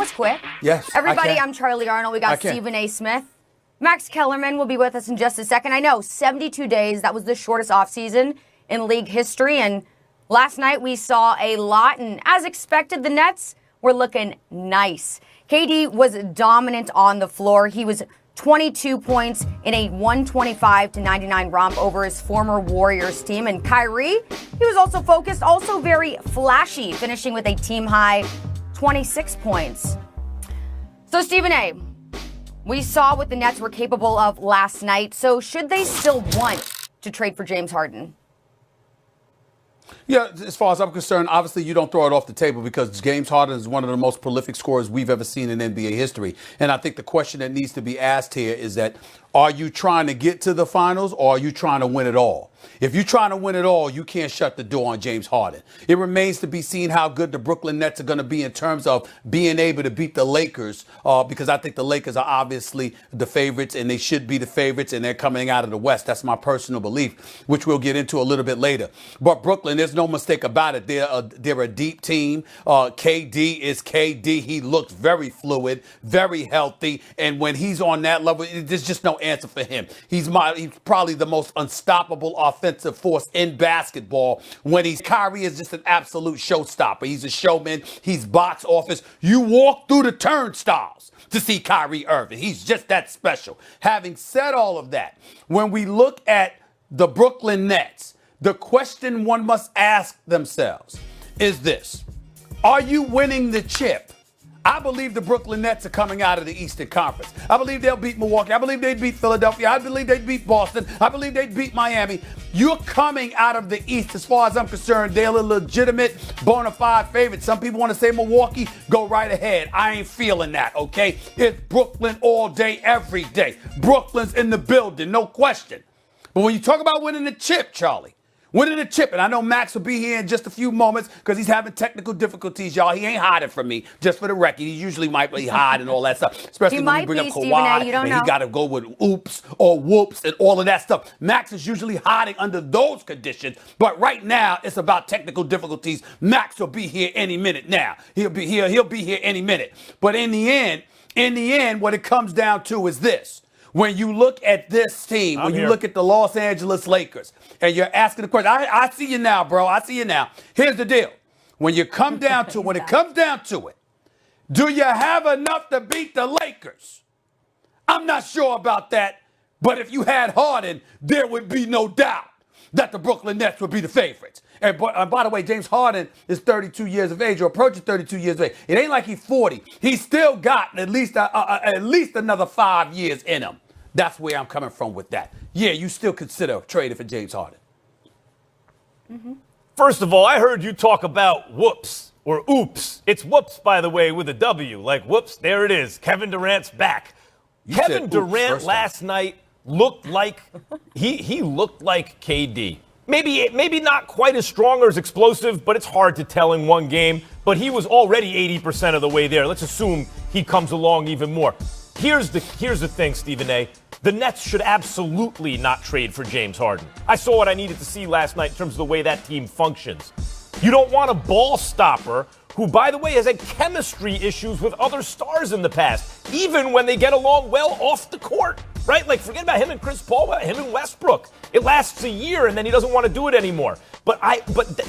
was quick. Yes. Everybody, I'm Charlie Arnold. We got Stephen A. Smith. Max Kellerman will be with us in just a second. I know, 72 days. That was the shortest offseason in league history. And last night we saw a lot. And as expected, the Nets were looking nice. KD was dominant on the floor. He was 22 points in a 125-99 romp over his former Warriors team. And Kyrie, he was also focused, also very flashy, finishing with a team-high 26 points. So, Stephen A., we saw what the Nets were capable of last night. So should they still want to trade for James Harden? Yeah, as far as I'm concerned, obviously you don't throw it off the table because James Harden is one of the most prolific scorers we've ever seen in NBA history. And I think the question that needs to be asked here is that, are you trying to get to the finals or are you trying to win it all? If you're trying to win it all, you can't shut the door on James Harden. It remains to be seen how good the Brooklyn Nets are going to be in terms of being able to beat the Lakers, because I think the Lakers are obviously the favorites and they should be the favorites and they're coming out of the West. That's my personal belief, which we'll get into a little bit later. But Brooklyn, there's no mistake about it. They're a deep team. KD is KD. He looks very fluid, very healthy. And when he's on that level, there's just no answer for him. He's probably the most unstoppable offensive force in basketball. Kyrie is just an absolute showstopper. He's a showman. He's box office. You walk through the turnstiles to see Kyrie Irving. He's just that special. Having said all of that, when we look at the Brooklyn Nets, the question one must ask themselves is this: are you winning the chip? I believe the Brooklyn Nets are coming out of the Eastern Conference. I believe they'll beat Milwaukee. I believe they'd beat Philadelphia. I believe they'd beat Boston. I believe they'd beat Miami. You're coming out of the East. As far as I'm concerned, they're a legitimate, bona fide favorite. Some people want to say Milwaukee. Go right ahead. I ain't feeling that, okay? It's Brooklyn all day, every day. Brooklyn's in the building, no question. But when you talk about winning the chip, Charlie, winning the chip, and I know Max will be here in just a few moments because he's having technical difficulties, y'all. He ain't hiding from me, just for the record. He usually might be hiding and all that stuff, especially when we bring up Kawhi. You don't know. He got to go with oops or whoops and all of that stuff. Max is usually hiding under those conditions, but right now it's about technical difficulties. Max will be here any minute now. He'll be here any minute. But in the end, what it comes down to is this. When you look at this team, when you look at the Los Angeles Lakers, and you're asking the question, I see you now, bro. I see you now. Here's the deal. When it comes down to it, do you have enough to beat the Lakers? I'm not sure about that, but if you had Harden, there would be no doubt that the Brooklyn Nets would be the favorites. And by the way, James Harden is 32 years of age, or approaching 32 years of age. It ain't like he's 40. He's still got at least another 5 years in him. That's where I'm coming from with that. Yeah, you still consider trading for James Harden. Mm-hmm. First of all, I heard you talk about whoops or oops. It's whoops, by the way, with a W. Like, whoops, there it is. Kevin Durant's back. Kevin Durant last night looked like he looked like KD. Maybe not quite as strong or as explosive, but it's hard to tell in one game. But he was already 80% of the way there. Let's assume he comes along even more. Here's the thing, Stephen A. The Nets should absolutely not trade for James Harden. I saw what I needed to see last night in terms of the way that team functions. You don't want a ball stopper who, by the way, has had chemistry issues with other stars in the past, even when they get along well off the court, right? Like, forget about him and Chris Paul, him and Westbrook. It lasts a year, and then he doesn't want to do it anymore.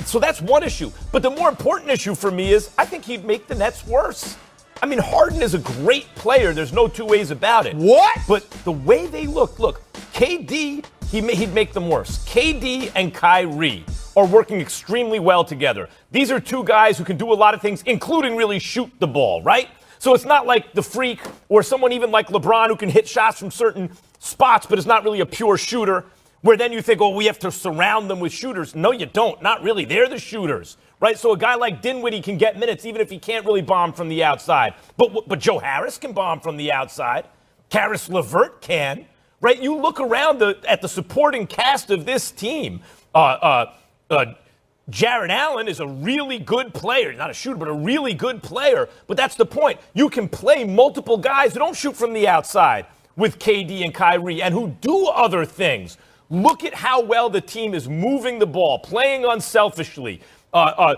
So that's one issue. But the more important issue for me is I think he'd make the Nets worse. I mean, Harden is a great player. There's no two ways about it. What? But the way they look, KD, he'd make them worse. KD and Kyrie are working extremely well together. These are two guys who can do a lot of things, including really shoot the ball, right? So it's not like the freak or someone even like LeBron who can hit shots from certain spots, but is not really a pure shooter, where then you think, oh, we have to surround them with shooters. No, you don't. Not really. They're the shooters, right? So a guy like Dinwiddie can get minutes even if he can't really bomb from the outside. But Joe Harris can bomb from the outside. Karis LeVert can, right? You look around at the supporting cast of this team. Jared Allen is a really good player. Not a shooter, but a really good player. But that's the point. You can play multiple guys who don't shoot from the outside with KD and Kyrie and who do other things. Look at how well the team is moving the ball, playing unselfishly,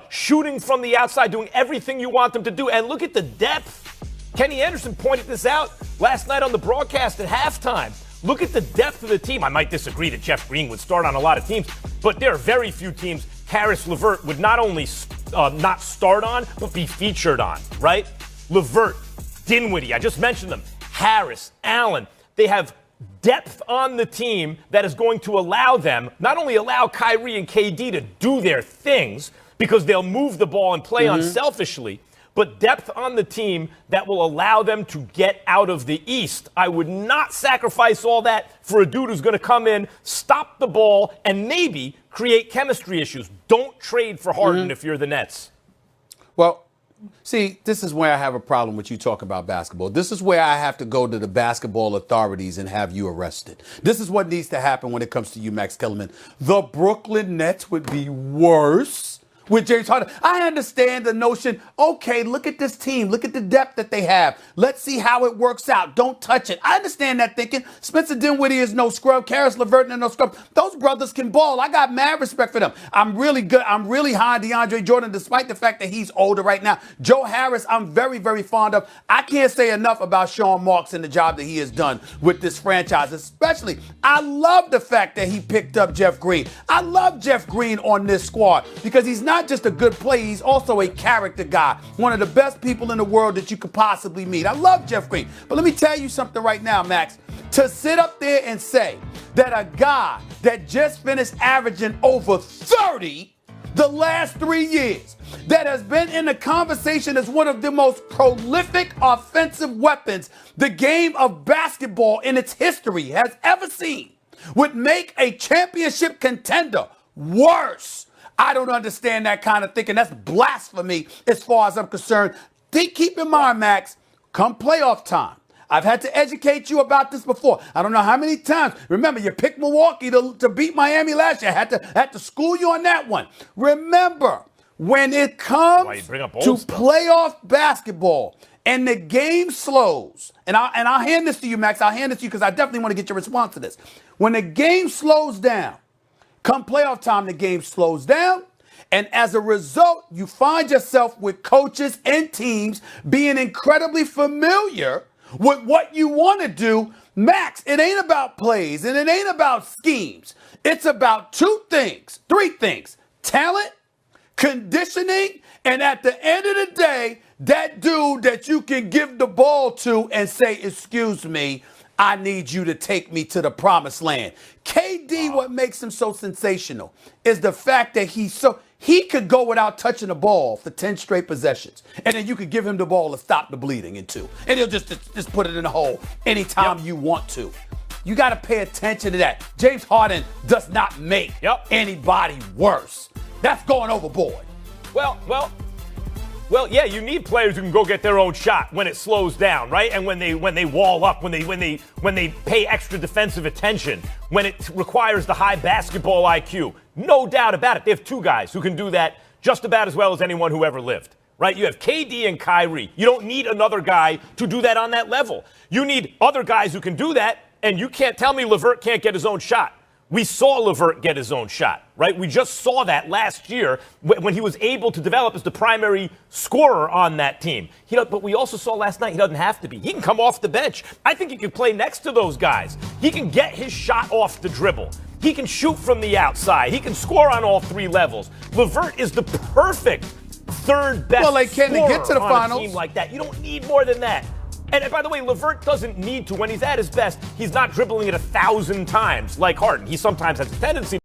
shooting from the outside, doing everything you want them to do. And look at the depth. Kenny Anderson pointed this out last night on the broadcast at halftime. Look at the depth of the team. I might disagree that Jeff Green would start on a lot of teams, but there are very few teams Caris LeVert would not only not start on, but be featured on, right? LeVert, Dinwiddie, I just mentioned them. Harris, Allen, they have depth on the team that is going to allow them, not only allow Kyrie and KD to do their things because they'll move the ball and play unselfishly, but depth on the team that will allow them to get out of the East. I would not sacrifice all that for a dude who's going to come in, stop the ball, and maybe create chemistry issues. Don't trade for Harden if you're the Nets. Well, see, this is where I have a problem with you talking about basketball. This is where I have to go to the basketball authorities and have you arrested. This is what needs to happen when it comes to you, Max Kellerman. The Brooklyn Nets would be worse with James Harden. I understand the notion, okay, look at this team. Look at the depth that they have. Let's see how it works out. Don't touch it. I understand that thinking. Spencer Dinwiddie is no scrub. Caris LeVert is no scrub. Those brothers can ball. I got mad respect for them. I'm really good. I'm really high on DeAndre Jordan, despite the fact that he's older right now. Joe Harris, I'm very, very fond of. I can't say enough about Sean Marks and the job that he has done with this franchise, especially. I love the fact that he picked up Jeff Green. I love Jeff Green on this squad because he's not just a good player, he's also a character guy. One of the best people in the world that you could possibly meet. I love Jeff Green. But let me tell you something right now, Max. To sit up there and say that a guy that just finished averaging over 30 the last 3 years, that has been in the conversation as one of the most prolific offensive weapons the game of basketball in its history has ever seen, would make a championship contender worse. I don't understand that kind of thinking. That's blasphemy as far as I'm concerned. Keep in mind, Max, come playoff time. I've had to educate you about this before. I don't know how many times. Remember, you picked Milwaukee to beat Miami last year. I had to school you on that one. Remember, when it comes to playoff basketball and the game slows, and I'll hand this to you, Max. I'll hand this to you because I definitely want to get your response to this. When the game slows down, come playoff time, the game slows down. And as a result, you find yourself with coaches and teams being incredibly familiar with what you want to do. Max, it ain't about plays and it ain't about schemes. It's about three things: talent, conditioning, and at the end of the day, that dude that you can give the ball to and say, excuse me, I need you to take me to the promised land. KD, what makes him so sensational is the fact that he could go without touching the ball for 10 straight possessions. And then you could give him the ball to stop the bleeding in 2. And he'll just put it in the hole anytime you want to. You got to pay attention to that. James Harden does not make anybody worse. That's going overboard. Well, yeah, you need players who can go get their own shot when it slows down, right? And when they wall up, when they pay extra defensive attention, when it requires the high basketball IQ. No doubt about it. They have 2 guys who can do that just about as well as anyone who ever lived, right? You have KD and Kyrie. You don't need another guy to do that on that level. You need other guys who can do that, and you can't tell me LeVert can't get his own shot. We saw LeVert get his own shot, right? We just saw that last year when he was able to develop as the primary scorer on that team. But we also saw last night he doesn't have to be. He can come off the bench. I think he can play next to those guys. He can get his shot off the dribble. He can shoot from the outside. He can score on all 3 levels. LeVert is the perfect third best can they get to the finals? A team like that. You don't need more than that. And by the way, LeVert doesn't need to. When he's at his best, he's not dribbling it 1,000 times like Harden. He sometimes has a tendency